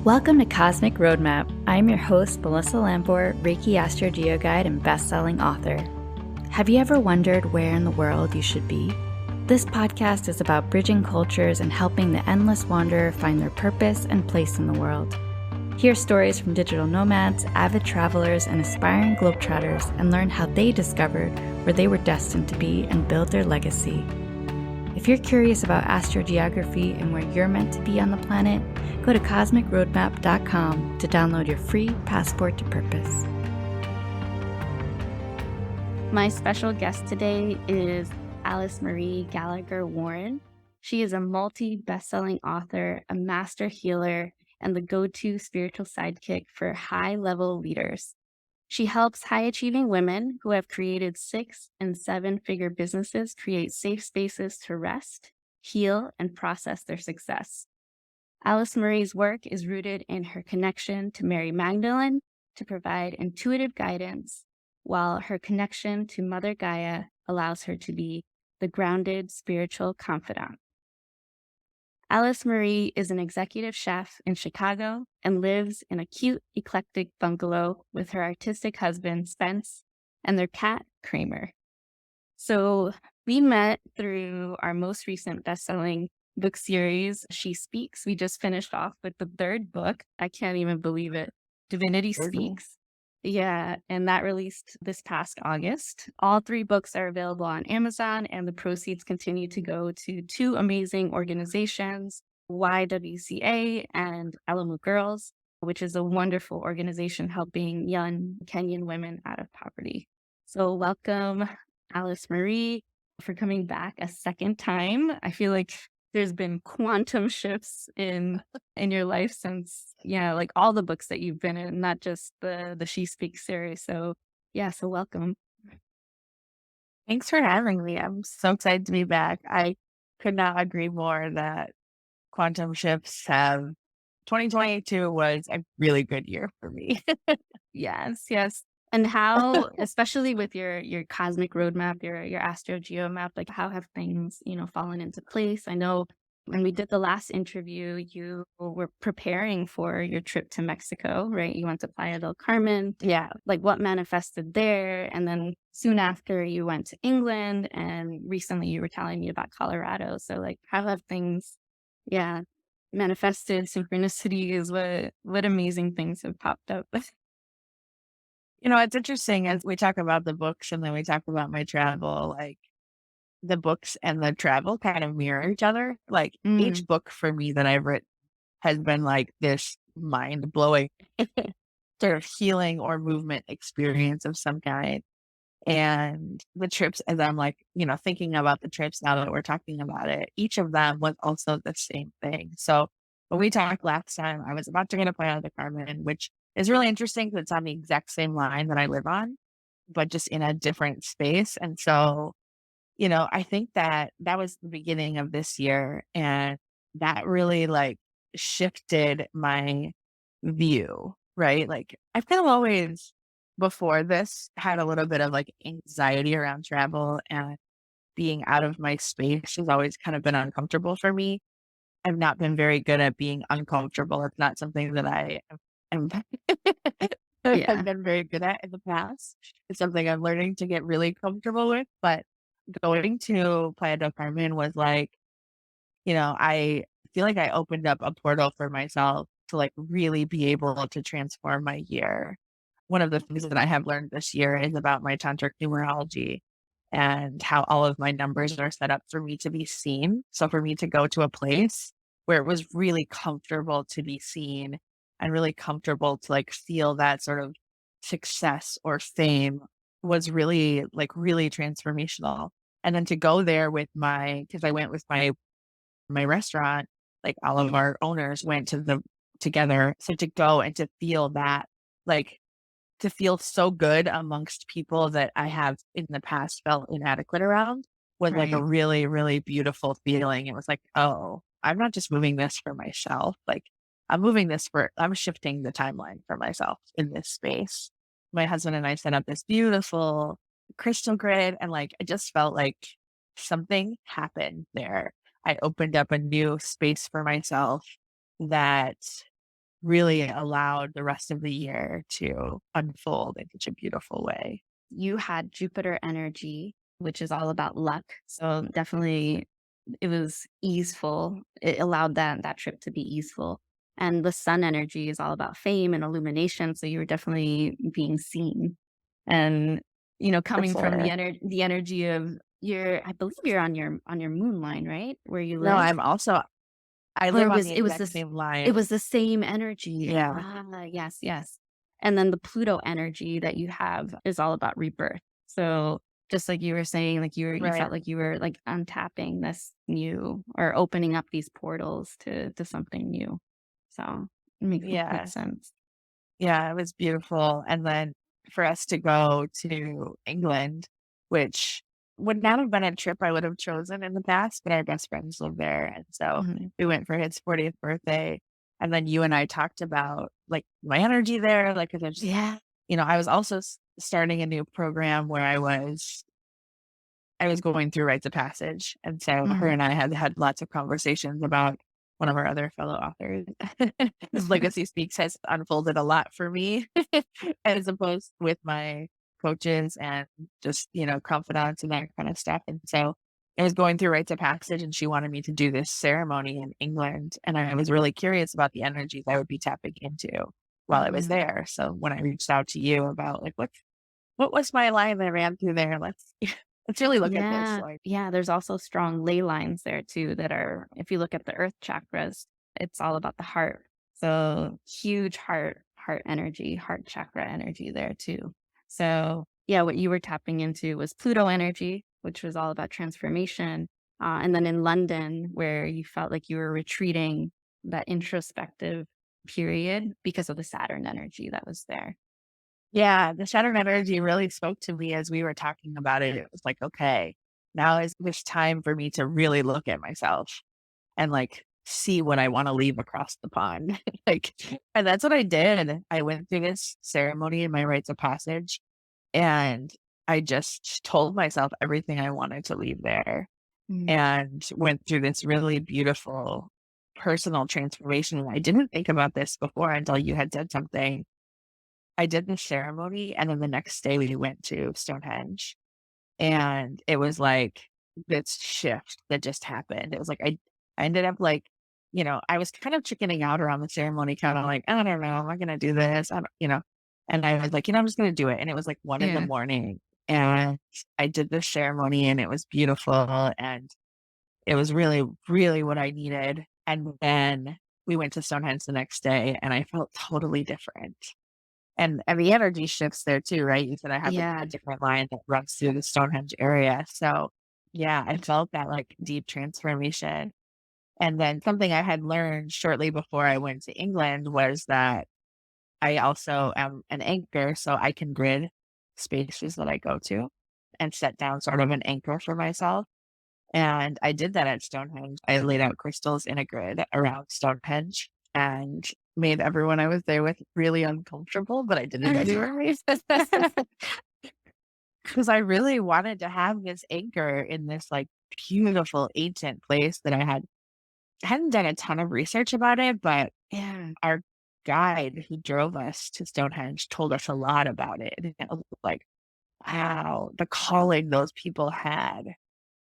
Welcome to Cosmic Roadmap. I'm your host, Melissa Lamport, Reiki astrogeo guide and best-selling author. Have you ever wondered where in the world you should be? This podcast is about bridging cultures and helping the endless wanderer find their purpose and place in the world. Hear stories from digital nomads, avid travelers, and aspiring globetrotters, and learn how they discovered where they were destined to be and build their legacy. If you're curious about astrogeography and where you're meant to be on the planet, go to cosmicroadmap.com to download your free passport to purpose. My special guest today is AlyseMarie Gallagher Warren. She is a multi-bestselling author, a master healer, and the go-to spiritual sidekick for high-level leaders. She helps high-achieving women who have created 6- and 7-figure businesses create safe spaces to rest, heal, and process their success. AlyseMarie's work is rooted in her connection to Mary Magdalene to provide intuitive guidance, while her connection to Mother Gaia allows her to be the grounded spiritual confidant. AlyseMarie is an executive chef in Chicago and lives in a cute, eclectic bungalow with her artistic husband, Spence, and their cat, Kramer. So we met through our most recent best-selling book series, She Speaks. We just finished off with the 3rd book. I can't even believe it. Divinity Speaks. Yeah, and that released this past August. All 3 books are available on Amazon, and the proceeds continue to go to 2 amazing organizations, YWCA and Alamo Girls, which is a wonderful organization helping young Kenyan women out of poverty. So welcome, AlyseMarie, for coming back a second time. I feel like there's been quantum shifts in your life since, like all the books that you've been in, not just the She Speaks series. So so welcome. Thanks for having me. I'm so excited to be back. I could not agree more that quantum shifts 2022 was a really good year for me. Yes. And how, especially with your cosmic roadmap, your astrogeo map, like how have things, fallen into place? I know when we did the last interview, you were preparing for your trip to Mexico, right? You went to Playa del Carmen. Yeah. Like what manifested there? And then soon after you went to England, and recently you were telling me about Colorado. So like how have things, manifested? Synchronicity is what amazing things have popped up. It's interesting as we talk about the books and then we talk about my travel, like the books and the travel kind of mirror each other. Like each book for me that I've written has been like this mind blowing sort of healing or movement experience of some kind. And the trips, as I'm like, thinking about the trips now that we're talking about it, each of them was also the same thing. So when we talked last time, I was about to get a Playa del Carmen, which is really interesting because it's on the exact same line that I live on, but just in a different space. And so, I think that that was the beginning of this year. And that really like shifted my view, right? Like I've kind of always before this had a little bit of like anxiety around travel, and being out of my space has always kind of been uncomfortable for me. I've not been very good at being uncomfortable. It's not something that am have been very good at in the past. It's something I'm learning to get really comfortable with. But going to Playa del Carmen was like, I feel like I opened up a portal for myself to like really be able to transform my year. One of the things that I have learned this year is about my tantric numerology and how all of my numbers are set up for me to be seen. So for me to go to a place where it was really comfortable to be seen and really comfortable to like feel that sort of success or fame was really like really transformational. And then to go there with because I went with my restaurant, like all of our owners went together. So to go and to feel that, like to feel so good amongst people that I have in the past felt inadequate around was like a really, really beautiful feeling. It was like, oh, I'm not just moving this for myself. Like I'm shifting the timeline for myself in this space. My husband and I set up this beautiful crystal grid, and like, I just felt like something happened there. I opened up a new space for myself that really allowed the rest of the year to unfold in such a beautiful way. You had Jupiter energy, which is all about luck. So definitely it was easeful. It allowed that trip to be easeful. And the sun energy is all about fame and illumination. So you were definitely being seen. And, For coming from sure. the energy of I believe you're on your moon line, right? Where you No, live? I Or live on the exact same it line. was the same energy. Yeah. Ah, yes, yes. And then the Pluto energy that you have is all about rebirth. So just like you were saying, like you Right. felt like you were like untapping this new or opening up these portals to something new. So it makes complete Yeah. sense. Yeah, it was beautiful. And then for us to go to England, which would not have been a trip I would have chosen in the past, but our best friends live there. And so Mhm. we went for his 40th birthday. And then you and I talked about like my energy there. Like, 'cause I just, Yeah. I was also starting a new program where I was going through rites of passage. And so her Mhm. and I had lots of conversations about one of our other fellow authors. His Legacy Speaks has unfolded a lot for me as opposed with my coaches and just, confidants and that kind of stuff. And so I was going through rites of passage and she wanted me to do this ceremony in England. And I was really curious about the energies I would be tapping into while I was Mhm. there. So when I reached out to you about like what was my line that ran through there? Let's really look at this. Yeah. Like, Yeah, there's also strong ley lines there too that are if you look at the earth chakras, it's all about the heart. So huge heart energy, heart chakra energy there too. So, yeah, what you were tapping into was Pluto energy, which was all about transformation. And then in London, where you felt like you were retreating, that introspective period because of the Saturn energy that was there. yeah, the Saturn energy really spoke to me as we were talking about it. It was like, okay, now is this time for me to really look at myself and like see what I want to leave across the pond. Like, and that's what I did. I went through this ceremony in my rites of passage and I just told myself everything I wanted to leave there Mm. and went through this really beautiful personal transformation. And I didn't think about this before until you had said something. I did the ceremony and then the next day we went to Stonehenge and it was like this shift that just happened. It was like I ended up like, I was kind of chickening out around the ceremony, kind of like, I don't know, am I gonna do this? I don't, and I was like, I'm just gonna do it. And it was like 1 in the morning. And I did the ceremony and it was beautiful and it was really, really what I needed. And then we went to Stonehenge the next day and I felt totally different. And the energy shifts there too, right? You said I have like Yeah. a different line that runs through the Stonehenge area. So yeah, I felt that like deep transformation. And then something I had learned shortly before I went to England was that I also am an anchor, so I can grid spaces that I go to and set down sort of an anchor for myself. And I did that at Stonehenge. I laid out crystals in a grid around Stonehenge and made everyone I was there with really uncomfortable, but I did it anyways. Because I really wanted to have this anchor in this like beautiful ancient place that hadn't done a ton of research about it, but Yeah. our guide who drove us to Stonehenge told us a lot about it. And it was like, wow, the calling those people had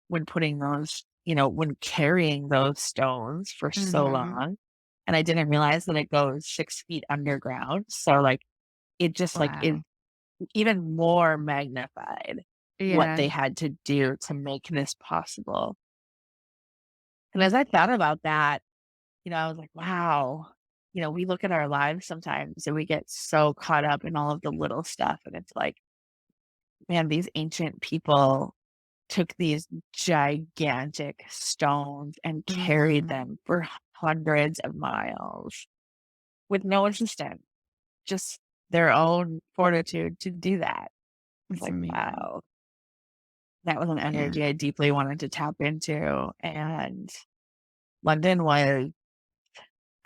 when putting those, when carrying those stones for so Mhm. long. And I didn't realize that it goes 6 feet underground. So like it just like it Wow. even more magnified what Yeah. they had to do to make this possible. And as I thought about that, I was like, wow, we look at our lives sometimes and we get so caught up in all of the little stuff. And it's like, man, these ancient people took these gigantic stones and carried Mhm. them for hundreds of miles with no assistance, just their own fortitude to do that. It's It's like, amazing. wow, that was an Yeah. energy I deeply wanted to tap into. And London was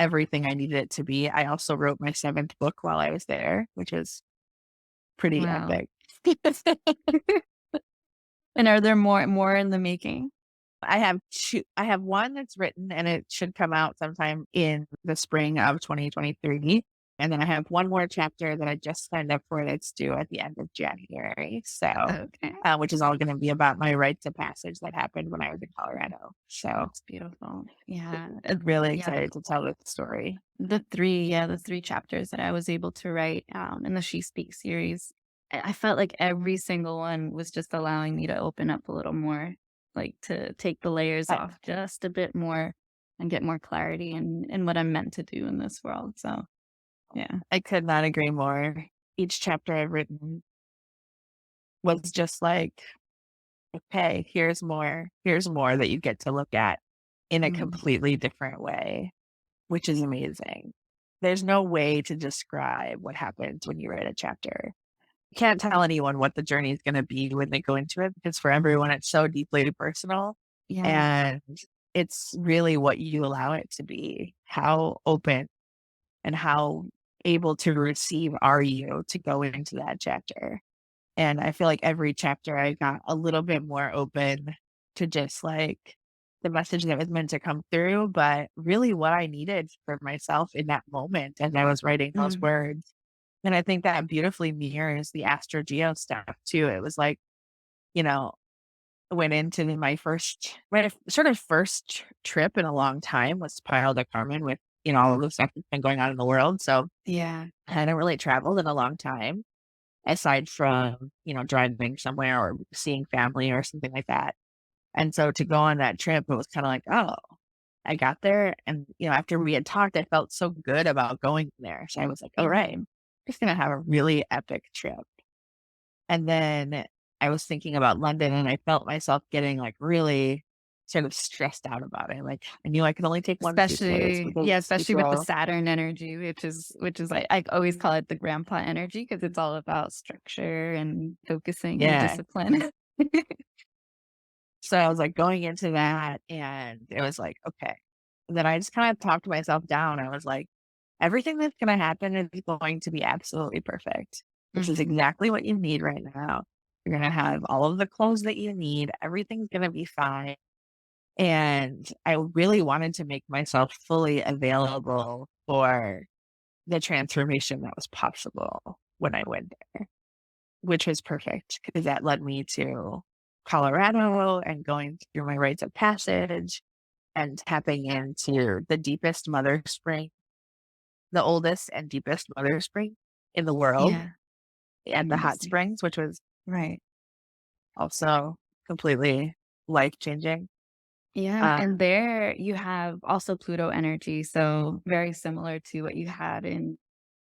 everything I needed it to be. I also wrote my seventh book while I was there, which was pretty Wow. epic. And are there more in the making? I have one that's written and it should come out sometime in the spring of 2023. And then I have one more chapter that I just signed up for that's due at the end of January. So, Okay. which is all going to be about my rites of passage that happened when I was in Colorado. So, That's beautiful. Yeah. really Yeah. excited to tell this story. The three chapters that I was able to write in the She Speaks series, I felt like every single one was just allowing me to open up a little more, like to take the layers I, off just a bit more and get more clarity in what I'm meant to do in this world. So, yeah. I could not agree more. Each chapter I've written was just like, okay, here's more that you get to look at in a Mm, completely different way, which is amazing. There's no way to describe what happens when you write a chapter. You can't tell anyone what the journey is going to be when they go into it because for everyone, it's so deeply personal. yeah. And it's really what you allow it to be. How open and how able to receive are you to go into that chapter? And I feel like every chapter I got a little bit more open to just like the message that was meant to come through, but really what I needed for myself in that moment as I was writing those Mm, words. And I think that beautifully mirrors the astrogeo stuff too. It was like, you know, went into my sort of first trip in a long time was Spiral de Carmen with, all of the stuff that's been going on in the world. So yeah. I hadn't really traveled in a long time aside from, driving somewhere or seeing family or something like that. And so to go on that trip, it was kind of like, oh, I got there. And, after we had talked, I felt so good about going there. So I was like, all Yeah. right, I'm just going to have a really epic trip. And then I was thinking about London and I felt myself getting like really sort of stressed out about it. Like I knew I could only take one suitcase Especially, because yeah, especially with the people, Saturn energy, which is like I always call it the grandpa energy because it's all about structure and focusing and yeah. discipline. So I was like going into that and it was like, okay. And then I just kind of talked myself down. I was like, everything that's going to happen is going to be absolutely perfect. This is Mhm. exactly what you need right now. You're going to have all of the clothes that you need. Everything's going to be fine. And I really wanted to make myself fully available for the transformation that was possible when I went there, which was perfect because that led me to Colorado and going through my rites of passage and tapping into the deepest mother spring, the oldest and deepest mother spring in the world Yeah, at the hot amazing. springs, which was Right. also completely life changing. Yeah, Uh, and there you have also Pluto energy, so very similar to what you had in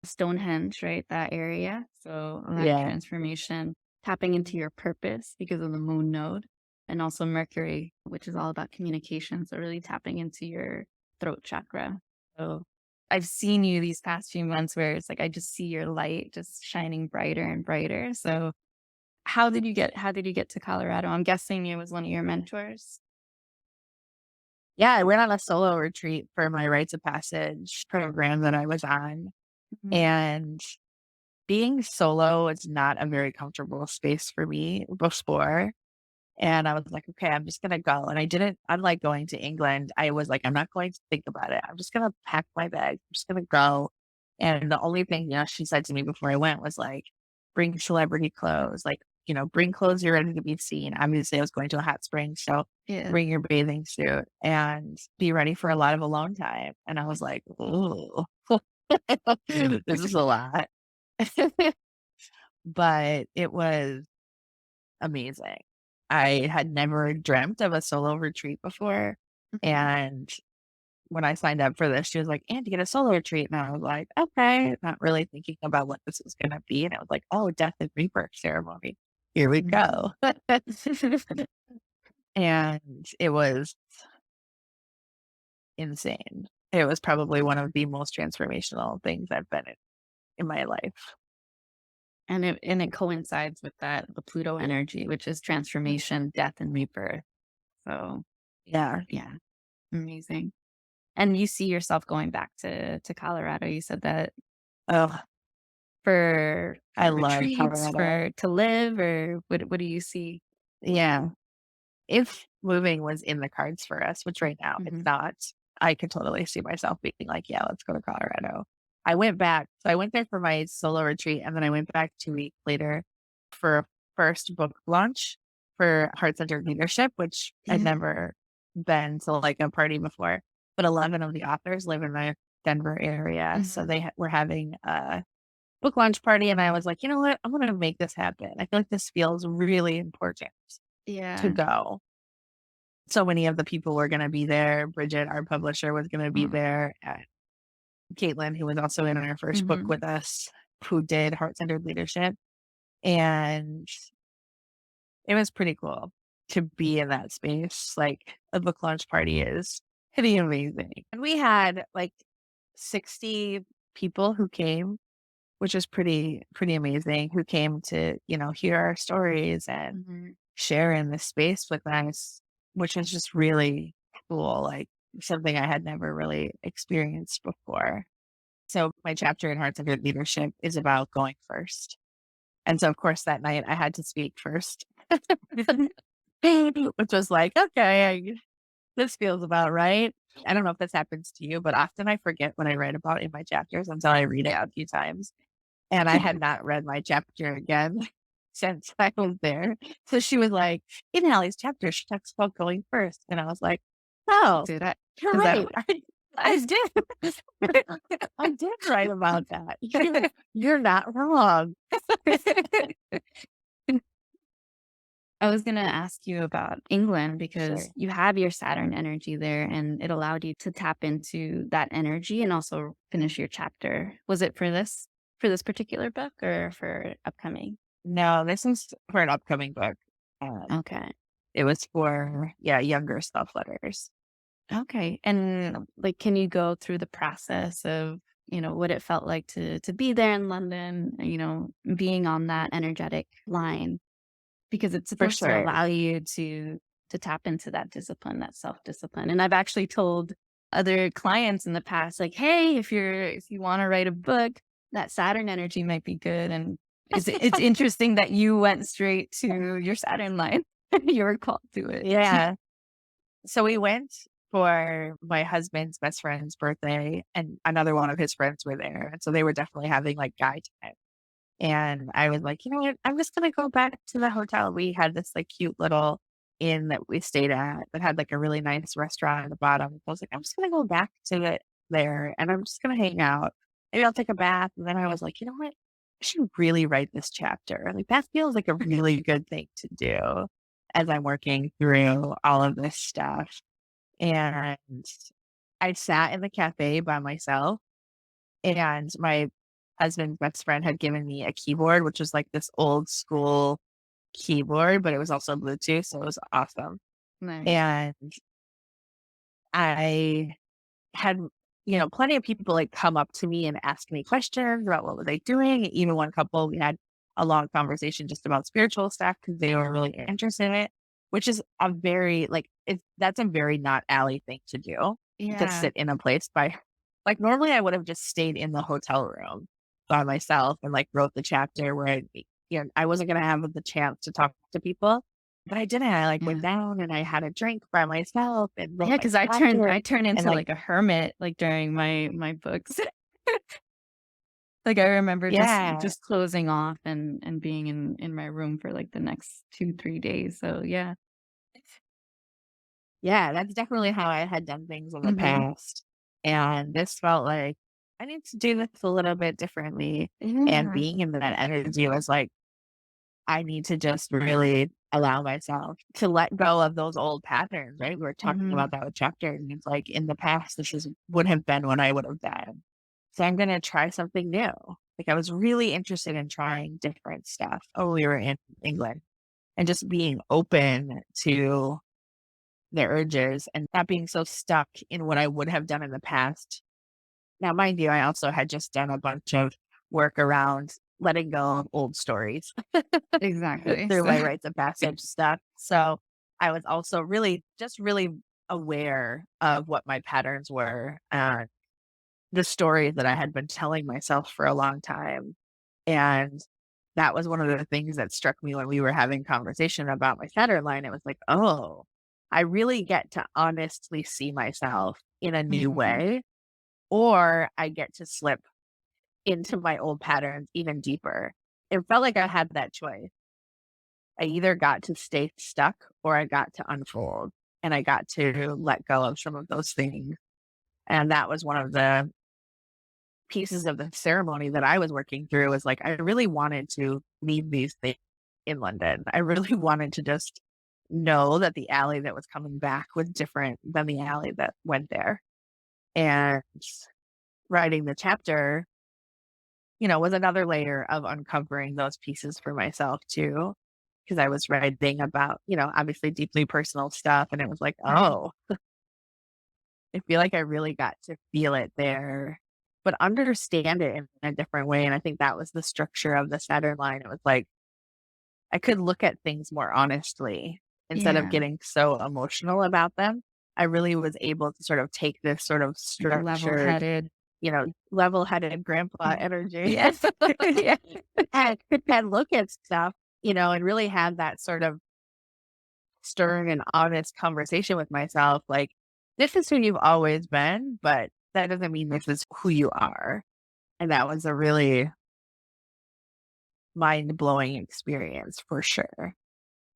Stonehenge, right? That area. So a lot of yeah, transformation, tapping into your purpose because of the moon node, and also Mercury, which is all about communication. So really tapping into your throat chakra. So I've seen you these past few months where it's like I just see your light just shining brighter and brighter. So how did you get to Colorado? I'm guessing it was one of your mentors. yeah, I went on a solo retreat for my rites of passage program that I was on. Mhm. And being solo is not a very comfortable space for me before. And I was like, okay, I'm just going to go. And I didn't, unlike going to England, I was like, I'm not going to think about it. I'm just going to pack my bag. I'm just going to go. And the only thing, she said to me before I went was like, bring celebrity clothes, like, bring clothes you're ready to be seen. Obviously, I was going to a hot spring. So Yeah. bring your bathing suit and be ready for a lot of alone time. And I was like, ooh, this is a lot. But it was amazing. I had never dreamt of a solo retreat before, Mhm. and when I signed up for this, she was like, "And to get a solo retreat," and I was like, "Okay," not really thinking about what this was gonna be, and I was like, "Oh, death and rebirth ceremony. Here we Mhm. go." And it was insane. It was probably one of the most transformational things I've been in my life. And it coincides with that, the Pluto energy, which is transformation, death, and rebirth. So Yeah. yeah, amazing. And you see yourself going back to Colorado. You said that Oh, for I love retreats, Colorado. for to live, or what do you see? Yeah. if moving was in the cards for us, which right now it's Mm-hmm. not, I could totally see myself being like, yeah, let's go to Colorado. I went back. So I went there for my solo retreat, and then I went back 2 weeks later for a first book launch for Heart-Centered Leadership, which I'd Yeah. never been to like a party before. But 11 of the authors live in the Denver area. So Mm-hmm. they were having a book launch party. And I was like, you know what? I'm going to make this happen. I feel like this feels really important to Yeah. go. So many of the people were going to be there. Bridget, our publisher, was going to be there. And Caitlin, who was also in our first book Mm-hmm. with us, who did Heart-Centered Leadership. And it was pretty cool to be in that space. Like, a book launch party is pretty amazing. And we had like 60 people who came, which is pretty amazing, who came to, hear our stories and Mm-hmm. share in this space with us, which was just really cool. Like, something I had never really experienced before. So my chapter in Heart-Centered Leadership is about going first. And so, of course, that night I had to speak first, which was like, okay, this feels about right. I don't know if this happens to you, but often I forget what I write about in my chapters until I read it a few times. And I had not read my chapter again since I was there. So she was like, in Allie's chapter, she talks about going first. And I was like, oh, Did I? you're Is that right. what I did. I did write about that. You're not wrong. I was going to ask you about England Sure. because you have your Saturn energy there and it allowed you to tap into that energy and also finish your chapter. Was it for this particular book or for upcoming? No, this is for an upcoming book. Okay. It was for, younger self letters. Okay. And like, can you go through the process of, what it felt like to be there in London, being on that energetic line? Because it's For supposed to sure. allow you to tap into that discipline, that self-discipline. And I've actually told other clients in the past, like, hey, if you want to write a book, that Saturn energy might be good. And it's interesting that you went straight to your Saturn line. You were called to it. Yeah. So we went for my husband's best friend's birthday, and another one of his friends were there. And so they were definitely having like guy time. And I was like, you know what? I'm just going to go back to the hotel. We had this like cute little inn that we stayed at that had like a really nice restaurant at the bottom. I was like, I'm just going to go back to it there, and I'm just going to hang out. Maybe I'll take a bath. And then I was like, you know what? I should really write this chapter. Like, that feels like a really good thing to do as I'm working through all of this stuff. And I sat in the cafe by myself, and my husband's best friend had given me a keyboard, which was like this old school keyboard, but it was also Bluetooth. So it was awesome. Nice. And I had, plenty of people like come up to me and ask me questions about what was I doing. Even one couple, we had a long conversation just about spiritual stuff because they were really interested in it, which is a very that's a very not Allie thing to do, to Yeah. sit in a place by, like, normally I would have just stayed in the hotel room by myself and like wrote the chapter where I wasn't going to have the chance to talk to people. But I didn't. I like went Yeah. down and I had a drink by myself and wrote Yeah, my because I turn chapter. I turn And into like, like a hermit like during my books. Like I remember yeah, just closing off and being in my room for like the next 2-3 days. So yeah. yeah, that's definitely how I had done things in the Mhm. past. And this felt like I need to do this a little bit differently. And Yeah. being in that energy was like, I need to just really allow myself to let go of those old patterns, right? We were talking Mhm. about that with chapter, and it's like in the past, would have been what I would have done. So I'm gonna try something new. Like, I was really interested in trying different stuff. Oh, we were in England, and just being open to the urges and not being so stuck in what I would have done in the past. Now, mind you, I also had just done a bunch of work around letting go of old stories Exactly. through So my rites of passage stuff. So I was also really aware of what my patterns were and the stories that I had been telling myself for a long time. And that was one of the things that struck me when we were having conversation about my Saturn line. It was like, oh, I really get to honestly see myself in a new Mhm. way, or I get to slip into my old patterns even deeper. It felt like I had that choice. I either got to stay stuck or I got to unfold, and I got to let go of some of those things. And that was one of the pieces of the ceremony that I was working through, was like, I really wanted to leave these things in London. I really wanted to just know that the alley that was coming back was different than the alley that went there. And writing the chapter, was another layer of uncovering those pieces for myself too. Because I was writing about, obviously deeply personal stuff. And it was like, Right. oh, I feel like I really got to feel it there, but understand it in a different way. And I think that was the structure of the Saturn line. It was like I could look at things more honestly instead of Yeah. getting so emotional about them. I really was able to sort of take this sort of Like structured, level-headed. level-headed grandpa Mm. energy Yes. Yeah. and look at stuff, and really have that sort of stern and honest conversation with myself. Like, this is who you've always been, but that doesn't mean this is who you are. And that was a really mind blowing experience for sure.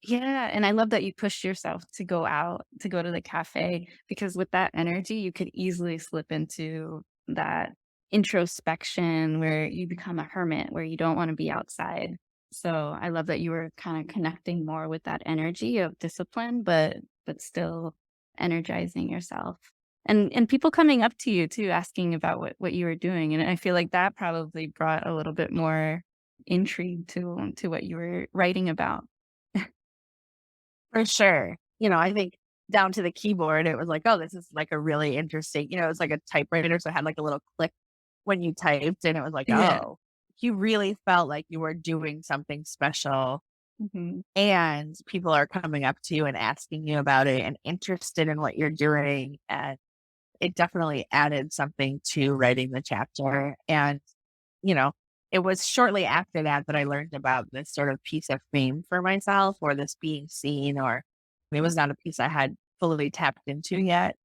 Yeah, and I love that you pushed yourself to go out, to go to the cafe, because with that energy, you could easily slip into that introspection where you become a hermit, where you don't want to be outside. So I love that you were kind of connecting more with that energy of discipline, but still energizing yourself. And people coming up to you too, asking about what you were doing. And I feel like that probably brought a little bit more intrigue to what you were writing about. For sure. I think down to the keyboard, it was like, oh, this is like a really interesting, it's like a typewriter. So it had like a little click when you typed, and it was like, Yeah. oh, you really felt like you were doing something special. Mhm. And people are coming up to you and asking you about it and interested in what you're doing. And it definitely added something to writing the chapter. And, you know, it was shortly after that I learned about this sort of piece of fame for myself, or this being seen, or it was not a piece I had fully tapped into yet.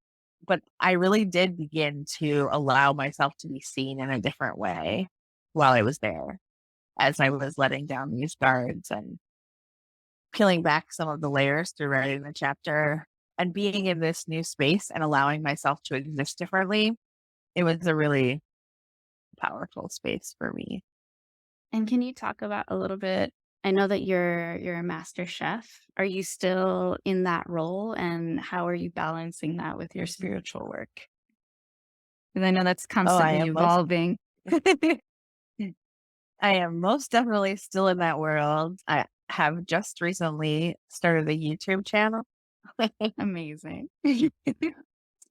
But I really did begin to allow myself to be seen in a different way while I was there, as I was letting down these guards and peeling back some of the layers through writing the chapter and being in this new space and allowing myself to exist differently. It was a really powerful space for me. And can you talk about a little bit, I know that you're a master chef. Are you still in that role, and how are you balancing that with your spiritual work? Because I know that's Oh, constantly evolving. I am most definitely still in that world. I have just recently started a YouTube channel. Amazing.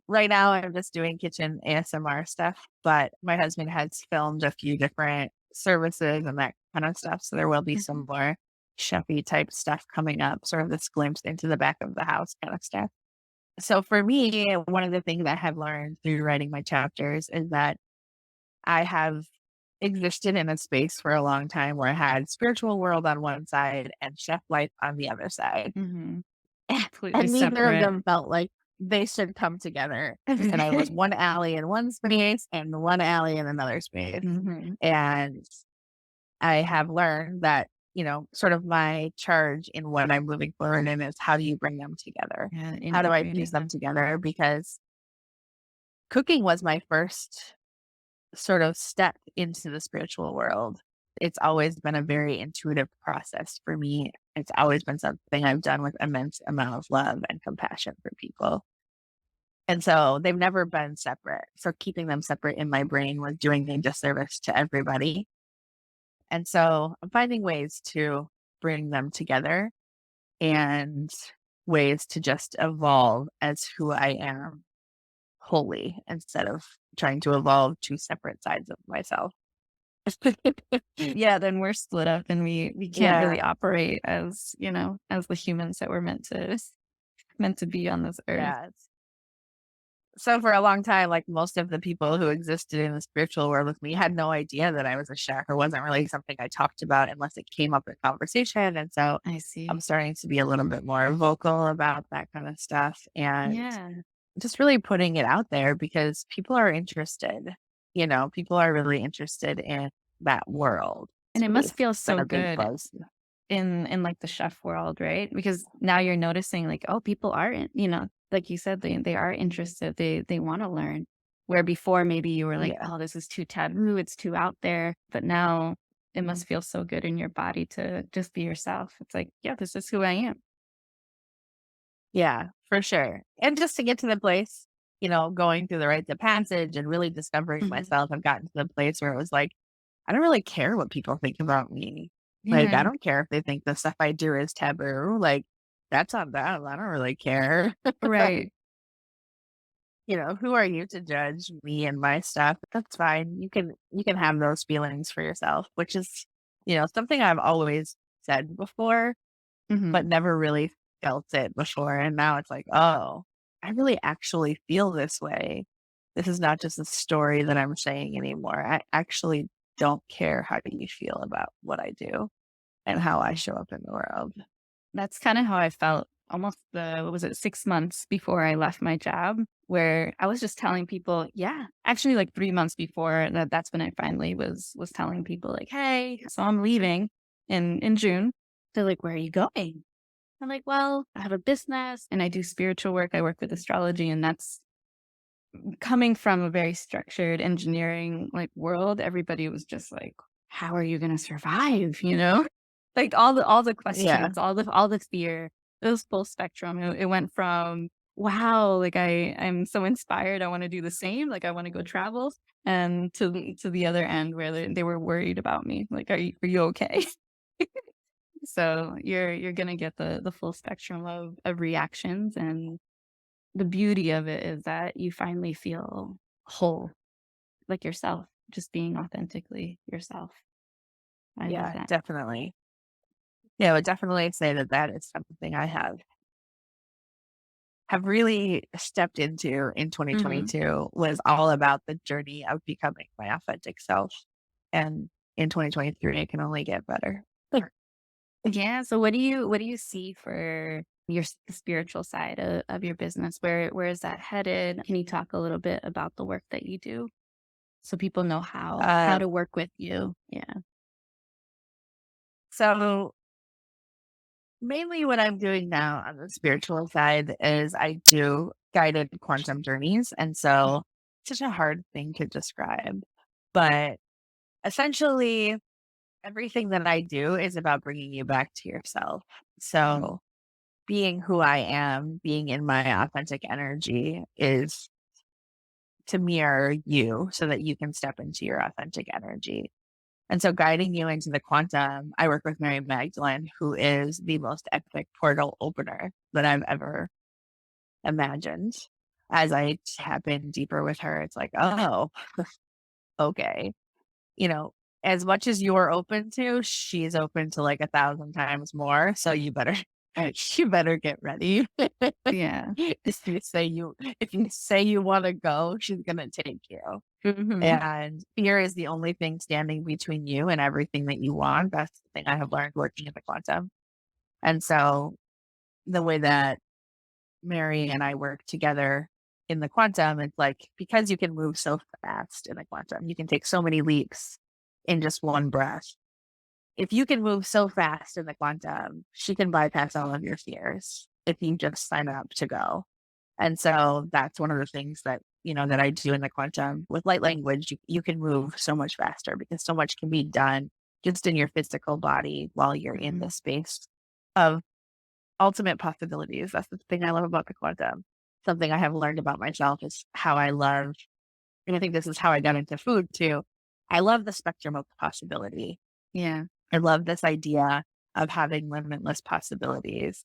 Right now, I'm just doing kitchen ASMR stuff, but my husband has filmed a few different services and that kind of stuff. So there will be some Mhm. more chefy type stuff coming up, sort of this glimpse into the back of the house kind of stuff. So for me, one of the things I have learned through writing my chapters is that I have existed in a space for a long time where I had spiritual world on one side and chef life on the other side. Mhm. Completely And neither of separate. them felt like they should come together. And I was one alley in one space and one alley in another space. Mhm. And I have learned that, sort of my charge in what I'm moving forward in is, how do you bring them together? Yeah, How do I fuse integrating. them together? Because cooking was my first sort of step into the spiritual world. It's always been a very intuitive process for me. It's always been something I've done with immense amount of love and compassion for people. And so they've never been separate. So keeping them separate in my brain was doing a disservice to everybody. And so I'm finding ways to bring them together, and ways to just evolve as who I am wholly, instead of trying to evolve two separate sides of myself. Yeah, then we're split up and we can't Yeah. really operate as, as the humans that we're meant to be on this earth. Yeah. So for a long time, like most of the people who existed in the spiritual world with me had no idea that I was a chef, or wasn't really something I talked about unless it came up in conversation. And so I I'm see. starting to be a little bit more vocal about that kind of stuff and Yeah. just really putting it out there because people are interested. People are really interested in that world And it space. must feel It's been so a big good buzz. in like the chef world, right? Because now you're noticing like, oh, people are like you said, they are interested. They want to learn. Where before maybe you were like, Yeah. oh, this is too taboo, it's too out there. But now it must feel so good in your body to just be yourself. It's like, yeah, this is who I am. Yeah, for sure. And just to get to the place, going through the rites of passage and really discovering Mhm. myself, I've gotten to the place where it was like, I don't really care what people think about me. Like, I Yeah. don't care if they think the stuff I do is taboo. Like, that's on them. I don't really care. Right. Who are you to judge me and my stuff? That's fine. You can have those feelings for yourself, which is, something I've always said before but Mhm. never really felt it before. And now it's like, oh, I really actually feel this way. This is not just a story that I'm saying anymore. I actually don't care how do you feel about what I do and how I show up in the world. That's kinda how I felt almost what was it, 6 months before I left my job, where I was just telling people yeah, actually, like, 3 months before that's when I finally was telling people like, "Hey, so I'm leaving in June." They're like, "Where are you going?" I'm like, "Well, I have a business and I do spiritual work, I work with astrology," and that's coming from a very structured engineering, like, world, everybody was just like, "How are you gonna survive?" You know? Like, all the Yeah. questions, all the fear, it was full spectrum. It went from, "Wow, like, I'm so inspired, I wanna do the same, like, I wanna go travel," and to the other end where they were worried about me, like, "Are you okay?" So, you're gonna get the full spectrum of reactions, and the beauty of it is that you finally feel whole, like yourself, just being authentically yourself. I love Yeah, that. definitely. Yeah, I would definitely say that that is something I have really stepped into in Mhm. 2022 was all about the journey of becoming my authentic self. And in 2023, it can only get better. Yeah, so what do you see for your spiritual side of your business? Where is that headed? Can you talk a little bit about the work that you do so people know how Uh, to work with you? Yeah. so mainly what I'm doing now on the spiritual side is I do guided quantum journeys. And so it's such a hard thing to describe, but essentially everything that I do is about bringing you back to yourself. So being who I am, being in my authentic energy is to mirror you so that you can step into your authentic energy. And so guiding you into the quantum, I work with Mary Magdalene, who is the most epic portal opener that I've ever imagined. As I tap in deeper with her, it's like, oh, okay. You know, as much as you're open to, she's open to like 1,000 times more. So you better get ready. Yeah. If you say you want to go, she's gonna take you. Mhm. And fear is the only thing standing between you and everything that you want. That's the thing I have learned working in the quantum. And so the way that Mary and I work together in the quantum, it's like because you can move so fast in the quantum, you can take so many leaps in just one breath. If you can move so fast in the quantum, she can bypass all of your fears if you just sign up to go. And so that's one of the things that I do in the quantum with light language. You can move so much faster because so much can be done just in your physical body while you're in the Mhm. space of ultimate possibilities. That's the thing I love about the quantum. Something I have learned about myself is how I love, and I think this is how I got into food too. I love the spectrum of possibility. Yeah. I love this idea of having limitless possibilities.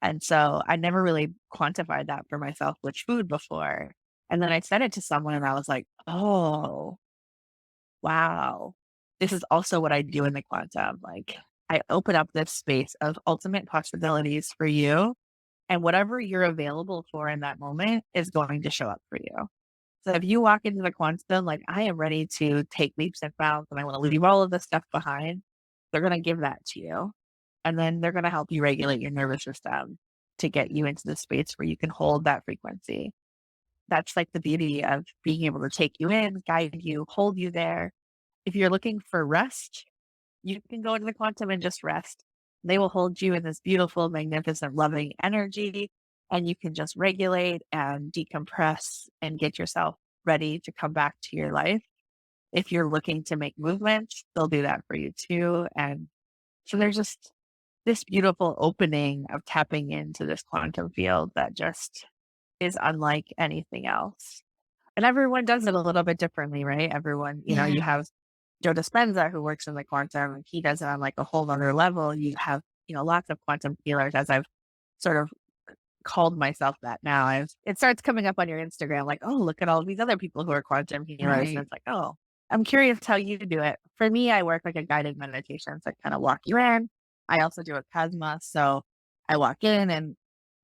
And so I never really quantified that for myself with food before. And then I said it to someone and I was like, oh, wow. This is also what I do in the quantum. Like I open up this space of ultimate possibilities for you. And whatever you're available for in that moment is going to show up for you. So if you walk into the quantum, like, I am ready to take leaps and bounds and I want to leave all of this stuff behind, they're going to give that to you. And then they're going to help you regulate your nervous system to get you into the space where you can hold that frequency. That's like the beauty of being able to take you in, guide you, hold you there. If you're looking for rest, you can go into the quantum and just rest. They will hold you in this beautiful, magnificent, loving energy, and you can just regulate and decompress and get yourself ready to come back to your life. If you're looking to make movements, they'll do that for you too. And so there's just this beautiful opening of tapping into this quantum field that just is unlike anything else. And everyone does it a little bit differently, right? Everyone, Yeah. you have Joe Dispenza who works in the quantum, and he does it on like a whole other level. You have, lots of quantum healers, as I've sort of called myself that now. It starts coming up on your Instagram, like, oh, look at all these other people who are quantum healers. And Right. it's like, oh, I'm curious how you do it. For me, I work like a guided meditation. So I kind of walk you in. I also do a Cosmos. So I walk in and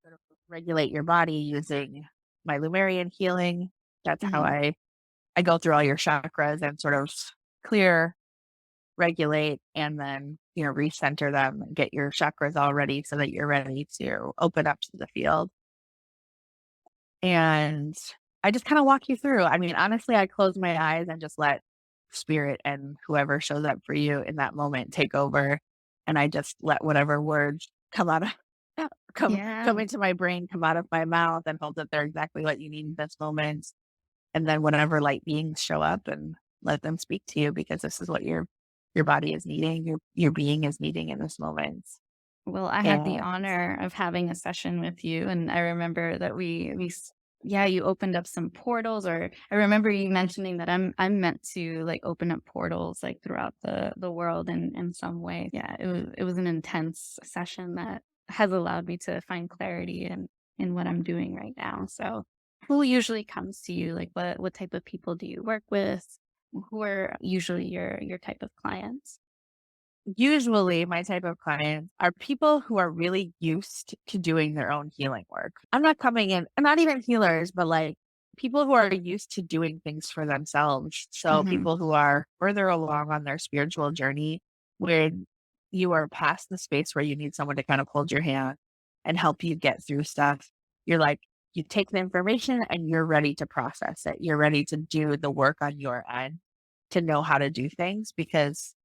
sort of regulate your body using my Lumerian healing. That's how Mhm. I go through all your chakras and sort of clear, regulate, and then, recenter them and get your chakras all ready so that you're ready to open up to the field. And I just kind of walk you through. I mean, honestly, I close my eyes and just let spirit and whoever shows up for you in that moment take over. And I just let whatever words come out of come Yeah. into my brain, come out of my mouth, and hope that they're exactly what you need in this moment. And then whatever light beings show up, and let them speak to you, because this is what your body is needing, your being is needing in this moment. Well, I had the And honor of having a session with you, and I remember that yeah, you opened up some portals, or I remember you mentioning that I'm meant to like open up portals like throughout the world in some way. Yeah, it was an intense session that has allowed me to find clarity in what I'm doing right now. So, who usually comes to you? Like, what type of people do you work with? Who are usually your type of clients? usually my type of clients are people who are really used to doing their own healing work. I'm not coming in, and not even healers, but like people who are used to doing things for themselves. So Hmm. people who are further along on their spiritual journey, where you are past the space where you need someone to kind of hold your hand and help you get through stuff. You're like, you take the information and you're ready to process it. You're ready to do the work on your end to know how to do things, because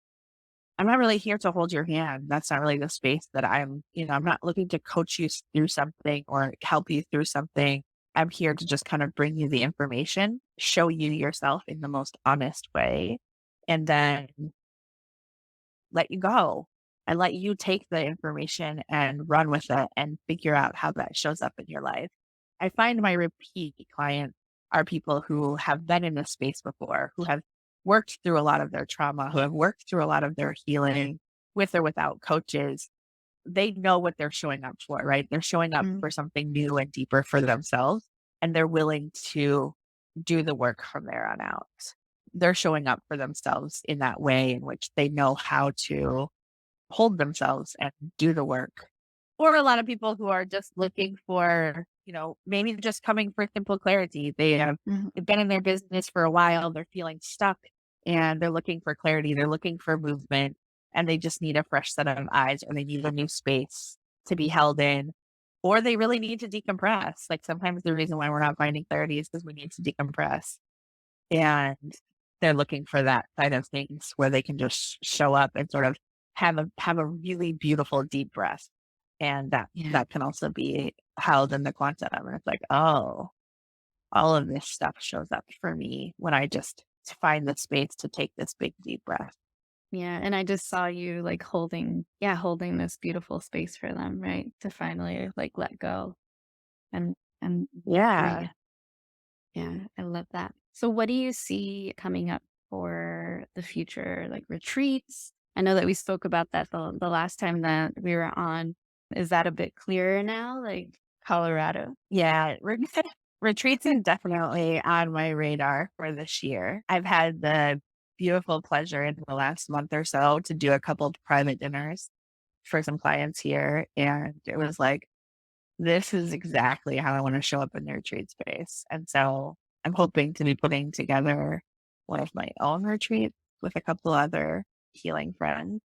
I'm not really here to hold your hand. That's not really the space that I'm not looking to coach you through something or help you through something. I'm here to just kind of bring you the information, show you yourself in the most honest way, and then let you go and let you take the information and run with it and figure out how that shows up in your life. I find my repeat clients are people who have been in this space before, who have worked through a lot of their trauma, who have worked through a lot of their healing with or without coaches. They know what they're showing up for, right? They're showing up for something new and deeper for themselves, and they're willing to do the work from there on out. They're showing up for themselves in that way in which they know how to hold themselves and do the work. Or a lot of people who are just looking for, maybe just coming for simple clarity. They've been in their business for a while, they're feeling stuck, and they're looking for clarity, they're looking for movement, and they just need a fresh set of eyes, or they need a new space to be held in, or they really need to decompress. Like, sometimes the reason why we're not finding clarity is because we need to decompress. And they're looking for that side of things where they can just show up and sort of have a really beautiful deep breath. And that Yeah. that can also be held in the quantum. And it's like, oh, all of this stuff shows up for me when I just find the space to take this big deep breath. Yeah, and I just saw you, like, holding this beautiful space for them, right? To finally, like, let go and be Yeah. free. Yeah, I love that. So what do you see coming up for the future, like, retreats? I know that we spoke about that the last time that we were on. Is that a bit clearer now, like, Colorado? Yeah. Retreats is definitely on my radar for this year. I've had the beautiful pleasure in the last month or so to do a couple of private dinners for some clients here. And it was like this is exactly how I want to show up in the retreat space. And so I'm hoping to be putting together one of my own retreats with a couple other healing friends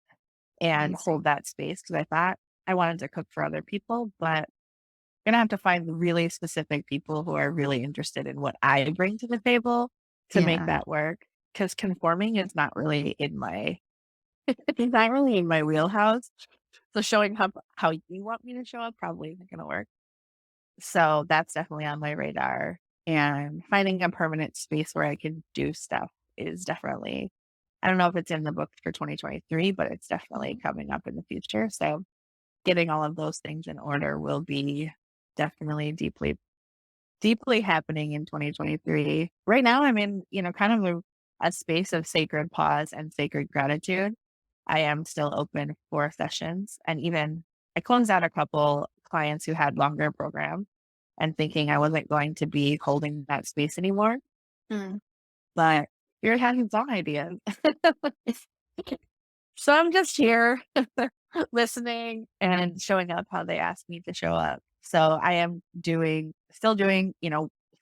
and Amazing. hold that space, because I thought I wanted to cook for other people, but I'm gonna have to find really specific people who are really interested in what I bring to the table to make Yeah. that work. Because conforming is not really in my it's not really in my wheelhouse. So showing up how you want me to show up probably isn't gonna work. So that's definitely on my radar. And finding a permanent space where I can do stuff is definitely, I don't know if it's in the book for 2023, but it's definitely coming up in the future. So getting all of those things in order will be definitely deeply, deeply happening in 2023. Right now, I'm in, kind of a space of sacred pause and sacred gratitude. I am still open for sessions. And even I closed out a couple clients who had longer programs and thinking I wasn't going to be holding that space anymore. Mm. But you're having some ideas. So I'm just here listening and showing up how they asked me to show up. So I am still doing,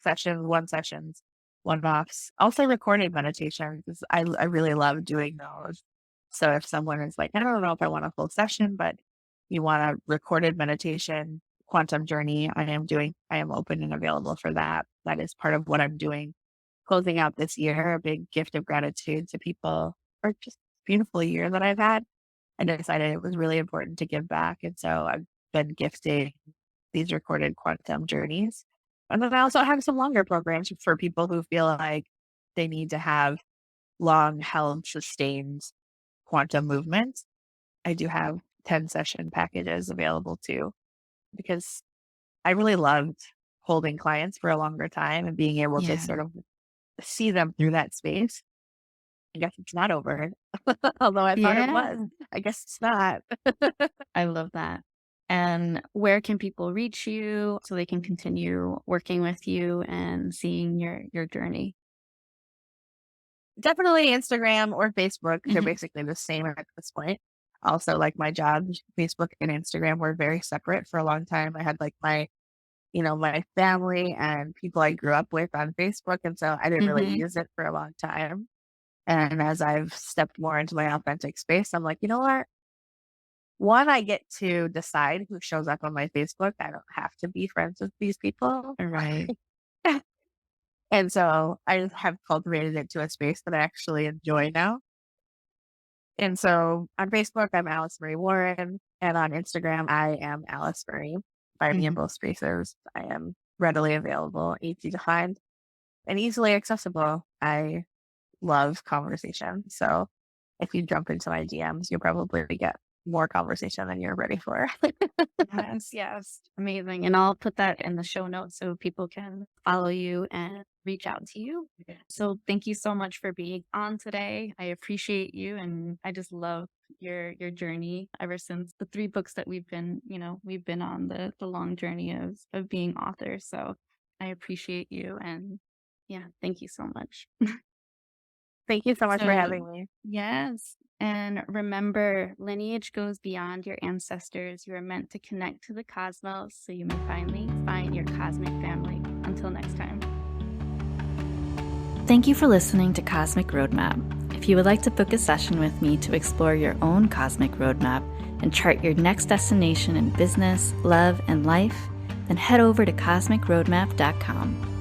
sessions, one-offs, also recorded meditations. I really love doing those. So if someone is like, I don't know if I want a full session, but you want a recorded meditation, quantum journey, I am open and available for that. That is part of what I'm doing. Closing out this year, a big gift of gratitude to people for just beautiful year that I've had. I decided it was really important to give back. And so I've been gifting these recorded quantum journeys. And then I also have some longer programs for people who feel like they need to have long held, sustained quantum movements. I do have 10 session packages available too, because I really loved holding clients for a longer time and being able to Yeah. sort of see them through that space. I guess it's not over. Although I thought it Yeah. was. I guess it's not. I love that. And where can people reach you so they can continue working with you and seeing your journey? Definitely Instagram or Facebook. They're Mhm. basically the same at this point. Also, like my job, Facebook and Instagram were very separate for a long time. I had like my family and people I grew up with on Facebook. And so I didn't really Mhm. use it for a long time. And as I've stepped more into my authentic space, I'm like, you know what? One, I get to decide who shows up on my Facebook. I don't have to be friends with these people. Right. And so I have cultivated it to a space that I actually enjoy now. And so on Facebook, I'm AlyseMarie Warren. And on Instagram, I am AlyseMarie. Find me in Mhm. both spaces. I am readily available, easy to find, and easily accessible. I love conversation. So if you jump into my DMs, you'll probably get more conversation than you're ready for. Yes, yes. Amazing. And I'll put that in the show notes so people can follow you and reach out to you. So thank you so much for being on today. I appreciate you and I just love your journey ever since the 3 books that we've been on the long journey of being authors. So I appreciate you and yeah, thank you so much. Thank you so much for So having me. yes. And remember, lineage goes beyond your ancestors. You are meant to connect to the cosmos so you may finally find your cosmic family. Until next time. Thank you for listening to Cosmic Roadmap. If you would like to book a session with me to explore your own cosmic roadmap and chart your next destination in business, love, and life, then head over to cosmicroadmap.com.